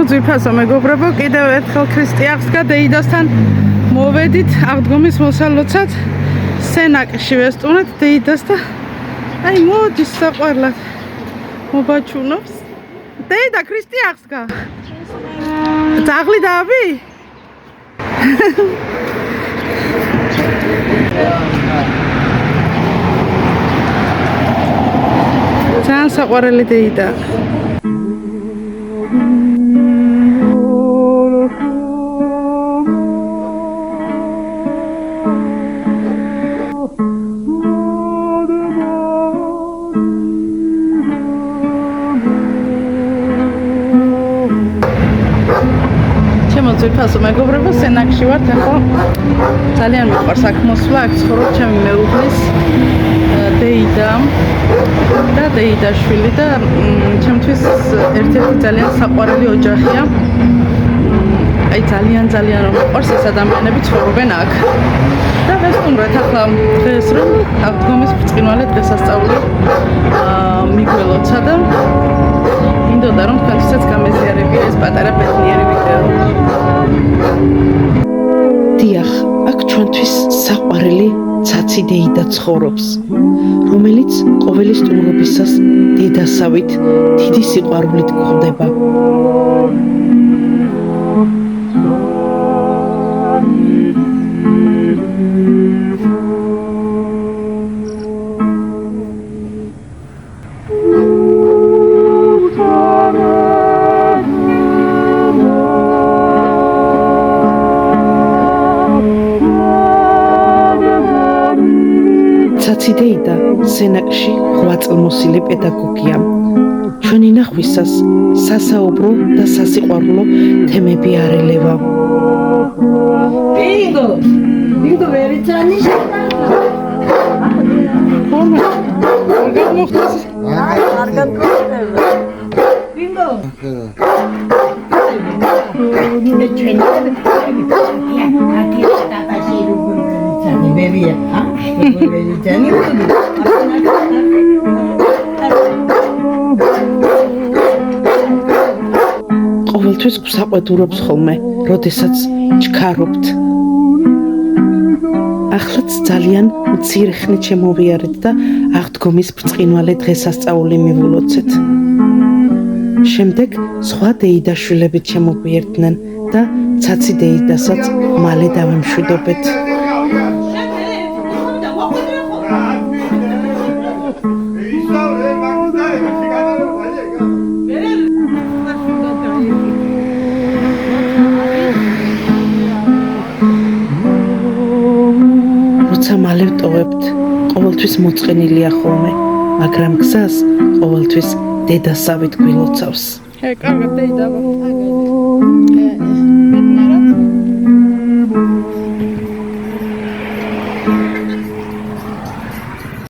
შემოძვირფასო მეგობრებო, კიდევ ერთხელ ქრისტიანსკა დეიდასთან მოვედით აღდგომის მოსალოცად სენაკში ვესტუნეთ დეიდას და აი მოდის საყვარლად მობაჩუნობს დეიდა ქრისტიანსკა ძაღლი დააბი ძალიან საყვარელი დეიდა შემოძვირფასო მეგობრებო, სენაკში ვართ ახლა. ძალიან მიყვარს აქ მოსვლა, აქ ცხოვრობს ჩემი მეუღლის დეიდა და დეიდაშვილი და ჩემთვის ერთ-ერთი ძალიან საყვარელი ოჯახია. აი ძალიან რომ მიყვარს ეს ადამიანები ცხოვრობენ აქ. და ვესტუმრეთ ახლა დღეს რომ აღდგომის ბრწყინვალე დღესასწაული მიგველოცა და მინდოდა რომ თქვენთვისაც გამეზიარებია ეს პატარა ბედნიერი ვიდეო. დიახ, აქ ჩვენთვის საყვარელი ცაცი დეიდა ცხოვრობს, რომელიც ყოველი სტუმრობისას დედასავით დიდი სიყვარულით გვხვდება. ცაცი დეიდა სენაკში 8 წელმოსილი პედაგოგია. ჩვენი ნახვისას სასაუბრო და სასიყვარულო თემები არ ელევა. ბინგო ვერიცანი არ გაგოჩნდება ბინგო ყოველთვის გვსაყვედურობს ხოლმე, როდესაც ჩქარობთ. ახლაც ძალიან მცირე ხნით შემოვიარეთ და აღდგომის ბრწყინვალე დღესასწაული მივულოცეთ. შემდეგ სხვა დეიდაშვილებით შემოგვიერთდნენ და ცაცი დეიდასაც მალე დავემშვიდობეთ. როცა მალე ვტოვებთ, ყოველთვის მოწყენილია ხოლმე, მაგრამ გზას ყოველთვის დედასავით გვილოცავს. კარგად დეიდა.